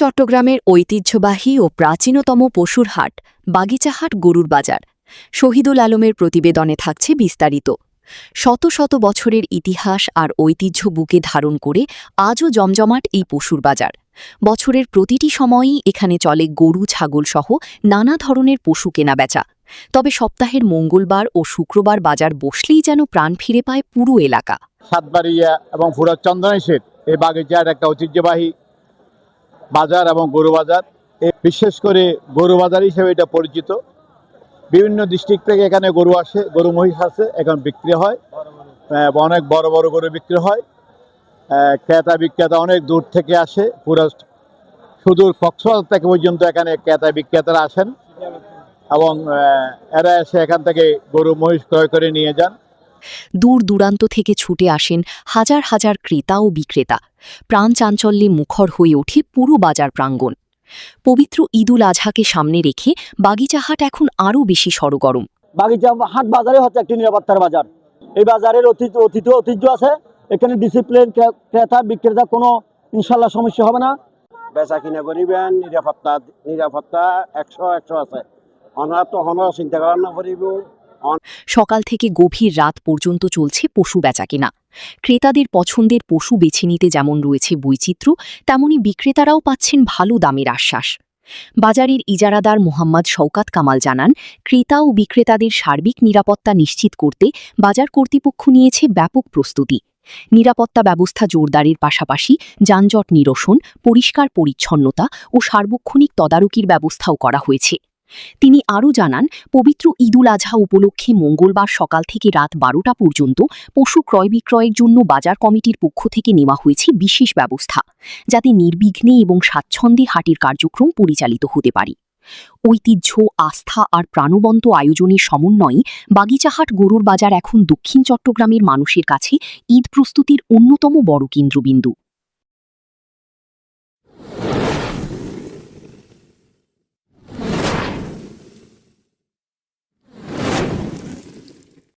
চট্টগ্রামের ঐতিহ্যবাহী ও প্রাচীনতম পশুর হাট বাগিচাহাট গরুর বাজার। শহীদুল আলমের প্রতিবেদনে থাকছে বিস্তারিত। শত শত বছরের ইতিহাস আর ঐতিহ্য বুকে ধারণ করে আজও জমজমাট এই পশুর বাজার। বছরের প্রতিটি সময়ই এখানে চলে গরু ছাগল সহ নানা ধরনের পশু কেনাবেচা। তবে সপ্তাহের মঙ্গলবার ও শুক্রবার বাজার বসলেই যেন প্রাণ ফিরে পায় পুরো এলাকা। সাতবাড়িয়া এবং ফুরাত চন্দনেশ্বর এই বাগিচার একটা ঐতিহ্যবাহী বাজার এবং গরু বাজার। বিশেষ করে গরু বাজার হিসেবে এটা পরিচিত। বিভিন্ন ডিস্ট্রিক্ট থেকে এখানে গরু আসে, গরু মহিষ আছে, এখন বিক্রি হয়। অনেক বড় বড় গরু বিক্রি হয়। ক্রেতা বিক্রেতা অনেক দূর থেকে আসে, পুরো সুদূর কক্সবাজার থেকে পর্যন্ত এখানে ক্রেতা বিক্রেতারা আসেন এবং এরা এসে এখান থেকে গরু মহিষ ক্রয় করে নিয়ে যান। দূর দূরান্ত থেকে ছুটে আসেন হাজার হাজার ক্রেতা ও বিক্রেতা। প্রাণ চাঞ্চল্যে মুখর হয়ে ওঠে পুরো বাজার প্রাঙ্গণ। পবিত্র ঈদুল আজহাকে সামনে রেখে বাগিচাহাট এখন আরও বেশি সরগরম। বাগিচা হাট বাজারে হচ্ছে একটি নিরাপত্তার বাজার। এই বাজারের ঐতিহ্য আছে। এখানে ডিসিপ্লিন, ক্রেতা বিক্রেতা কোনো ইনশাল্লাহ সমস্যা হবে না। বেচা কিনা করিবেন, নিরাপত্তা 100 আছে। অনার চিন্তা করার না করিব। সকাল থেকে গভীর রাত পর্যন্ত চলছে পশু বেচাকেনা। ক্রেতাদের পছন্দের পশু বেছে নিতে যেমন রয়েছে বৈচিত্র্য, তেমনি বিক্রেতারাও পাচ্ছেন ভালো দামের আশ্বাস। বাজারের ইজারাদার মোহাম্মদ শওকাত কামাল জানান, ক্রেতা ও বিক্রেতাদের সার্বিক নিরাপত্তা নিশ্চিত করতে বাজার কর্তৃপক্ষ নিয়েছে ব্যাপক প্রস্তুতি। নিরাপত্তা ব্যবস্থা জোরদারের পাশাপাশি যানজট নিরসন, পরিষ্কার পরিচ্ছন্নতা ও সার্বক্ষণিক তদারকির ব্যবস্থাও করা হয়েছে। তিনি আরও জানান, পবিত্র ঈদুল আজহা উপলক্ষে মঙ্গলবার সকাল থেকে রাত 12টা পর্যন্ত পশু ক্রয় বিক্রয়ের জন্য বাজার কমিটির পক্ষ থেকে নেওয়া হয়েছে বিশেষ ব্যবস্থা, যাতে নির্বিঘ্নে এবং স্বাচ্ছন্দ্যে হাটের কার্যক্রম পরিচালিত হতে পারে। ঐতিহ্য, আস্থা আর প্রাণবন্ত আয়োজনের সমন্বয়ে বাগিচাহাট গরুর বাজার এখন দক্ষিণ চট্টগ্রামের মানুষের কাছে ঈদ প্রস্তুতির অন্যতম বড় কেন্দ্রবিন্দু।